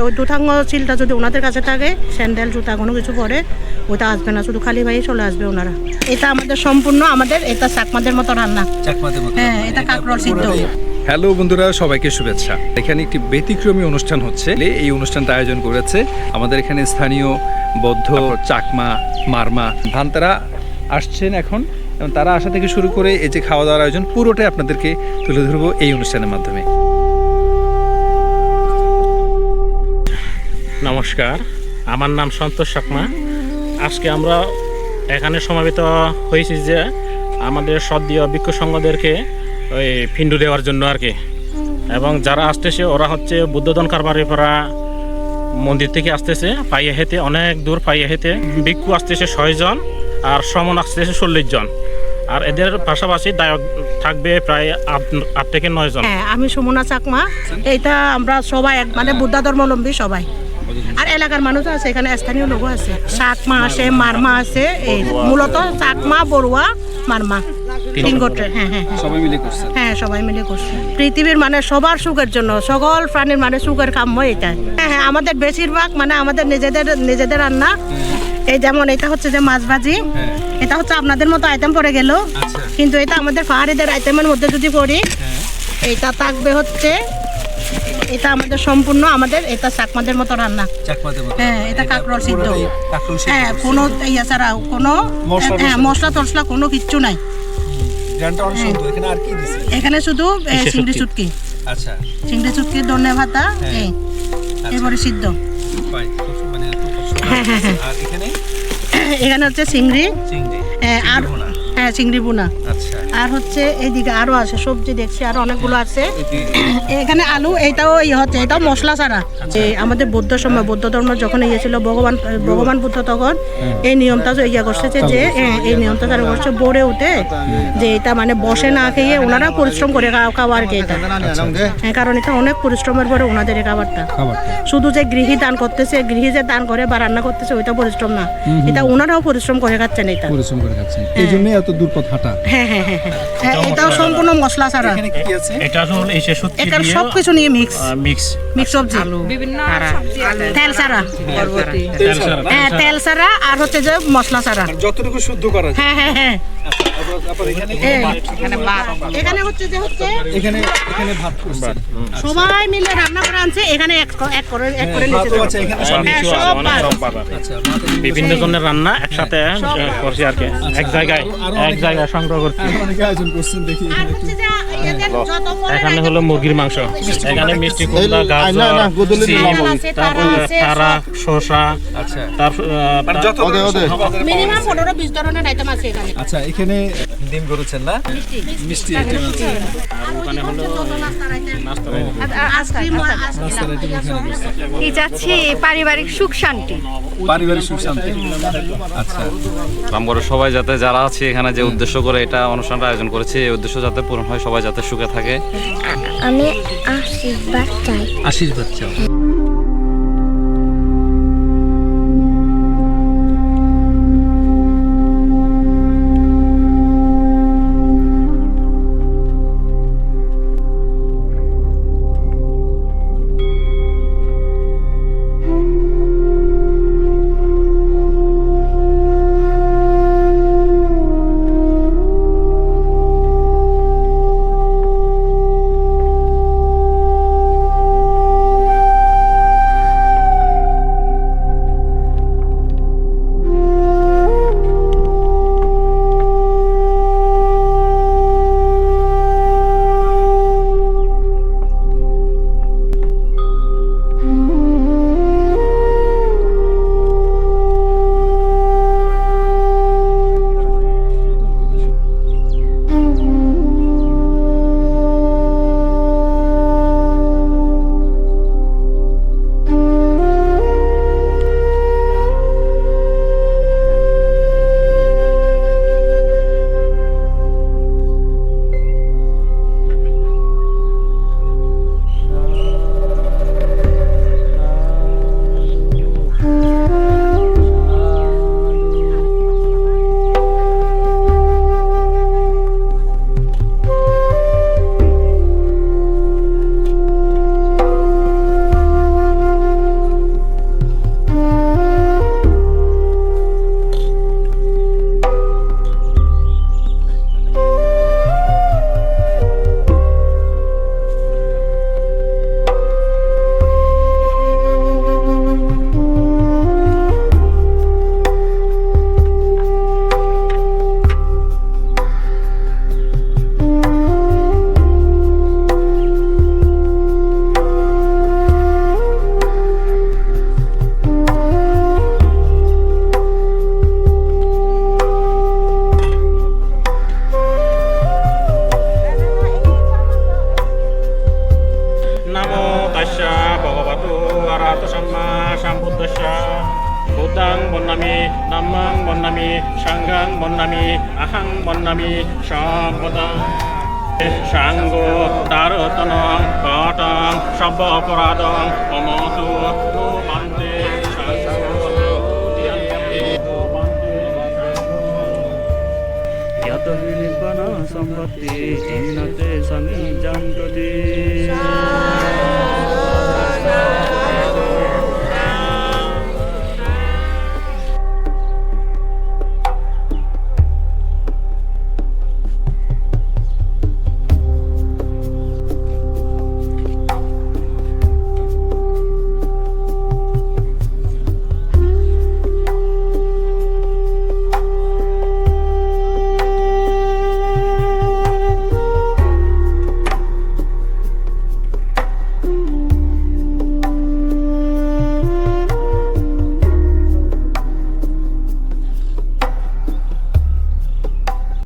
ওই দুথাঙ্গ চিলটা যদি ওনাদের কাছে থাকে, স্যান্ডেল জুতা কোনো কিছু পরে, ওটা আসবে না, শুধু খালি ভাই চলে আসবে ওনারা। এটা আমাদের সম্পূর্ণ আমাদের এটা চাকমাদের মতো রান্না। হ্যাঁ, এটা কাঁকরোল সিদ্ধ। হ্যালো বন্ধুরা, সবাইকে শুভেচ্ছা। এখানে একটি ব্যতিক্রমী অনুষ্ঠান হচ্ছে। এই অনুষ্ঠানটা আয়োজন করেছে আমাদের এখানে স্থানীয় বৌদ্ধ, চাকমা, মারমা ভান্তারা আসছেন এখন, এবং তারা আসা থেকে শুরু করে এই যে খাওয়া দাওয়ার আয়োজন পুরোটাই আপনাদেরকে তুলে ধরবো এই অনুষ্ঠানের মাধ্যমে। নমস্কার, আমার নাম সন্তোষ চাকমা। আজকে আমরা এখানে সমবেত হয়েছি যে আমাদের সদ্যীয় ভিক্ষু সংঘদেরকে ওই ফিন্ডু দেওয়ার জন্য আর কি। এবং যারা আসতেছে ওরা হচ্ছে বুদ্ধদন কারবারিপাড়া মন্দির থেকে আসতেছে, পাইয়ে হেঁটে, অনেক দূর পাইয়ে হেঁটে। ভিক্ষু আসতেছে 6 জন আর শ্রমণ আসতেছে 40 জন। আর এদের পাশাপাশি দায়ক থাকবে প্রায় 8 থেকে 9 জন। হ্যাঁ, আমি সুমনা চাকমা। এইটা আমরা সবাই মানে বুদ্ধ ধর্মাবলম্বী সবাই, আর এলাকার মানুষ আছে, এখানে স্থানীয় লোকও আছে। চাকমা আছে, মারমা আছে, এই মূলত চাকমা, বড়ুয়া, মারমা তিন গোত্রের। হ্যাঁ হ্যাঁ সবাই মিলে করছে। হ্যাঁ, সবাই মিলে করছে পৃথিবীর মানে সবার সুখের জন্য, সকল প্রাণীর মানে সুখের কাম্য এটা। হ্যাঁ হ্যাঁ, আমাদের বেশিরভাগ মানে আমাদের নিজেদের রান্না। এই যেমন এটা হচ্ছে যে মাছ ভাজি, এটা হচ্ছে আপনাদের মতো আইটেম পড়ে গেল, কিন্তু এটা আমাদের পাহাড়িদের আইটেমের মধ্যে যদি পড়ি, এইটা থাকবে হচ্ছে, এটা আমাদের সম্পূর্ণ আমাদের এটা চাকমাদের মতো রান্না। হ্যাঁ, এটা কাঁকরোল সিদ্ধ। হ্যাঁ, কোনো ইয়া ছাড়া কোনো মশলা টসলা কোনো কিচ্ছু নাই। এখানে শুধু চিংড়ি চুটকি, চিংড়ি চুটকি, ধনে ভাতা, এবারে সিদ্ধ। হ্যাঁ হ্যাঁ হ্যাঁ, এখানে হচ্ছে চিংড়ি, আর হ্যাঁ চিংড়ি বোনা। আর হচ্ছে এইদিকে আরো আছে সবজি, দেখছি আরো অনেকগুলো আছে। এখানে আলু, এইটাও হচ্ছে, এটাও মশলা ছাড়া। আমাদের বৌদ্ধ সময়, বৌদ্ধ ধর্ম যখন ছিল, ভগবান বুদ্ধ তখন এই নিয়মটা ইয়া করছে যে এই নিয়মটা যারা করছে বড়ে উঠে, যে এটা মানে বসে না খেয়ে ওনারা পরিশ্রম করে খাওয়া আর কি এটা। হ্যাঁ, কারণ এটা অনেক পরিশ্রমের পরে ওনাদের এই খাবারটা। শুধু যে গৃহী দান করতেছে, গৃহী যে দান করে বা রান্না করতেছে, ওইটা পরিশ্রম না, এটা ওনারাও পরিশ্রম করে খাচ্ছেন। এটা পরিশ্রম করে খাচ্ছেন, এই জন্যই এত দূর পথ হাঁটা। হ্যাঁ হ্যাঁ হ্যাঁ, এটাও সম্পূর্ণ মশলা ছাড়া। এটা হলো এই শুটকি এখানে দিয়ে সবকিছু নিয়ে মিক্স সবজি, বিভিন্ন সবজি, তেল ছাড়া। হ্যাঁ, তেল ছাড়া, আর হচ্ছে যে মশলা ছাড়া, যতটুকু শুদ্ধ করা যায়। হ্যাঁ হ্যাঁ হ্যাঁ। এখানে হচ্ছে যে এখানে ভাত করছেন, সবাই মিলে রান্না করে আনছে, এখানে এক করে নিচে বিভিন্ন ধরনের রান্না একসাথে করছি আর কি। এক জায়গায় সংগ্রহ করছি। এখানে হলো মুরগির মাংস, এখানে মিষ্টি কুমড়া, গাজর, তারা, শসা, মিনিমাম 15-20 ধরনের আইটেম আছে এখানে। আচ্ছা, এখানে ডিম করেছেন না, মিষ্টি আইটেম আছে। ওখানে হলো কি চাচ্ছি পারিবারিক সুখ শান্তি। আচ্ছা, রামগড়ের সবাই যাতে, যারা আছে এখানে যে উদ্দেশ্য করে এটা অনুষ্ঠানটা আয়োজন করেছে, এই উদ্দেশ্য যাতে পূরণ হয়, সবাই যাতে সুখে থাকে। আমি আশীর্বাদ চাই। বন্নামি নাম্মাং বন্নামি সাঙ্গাং বন্নামি আহাং বন্নামি সম্পদাং সাঙ্গ দারতন কটং সব্য অপরাধং অমতু বান্তে यत विलिपन सम्पत्ति इन्नते समीजं प्रति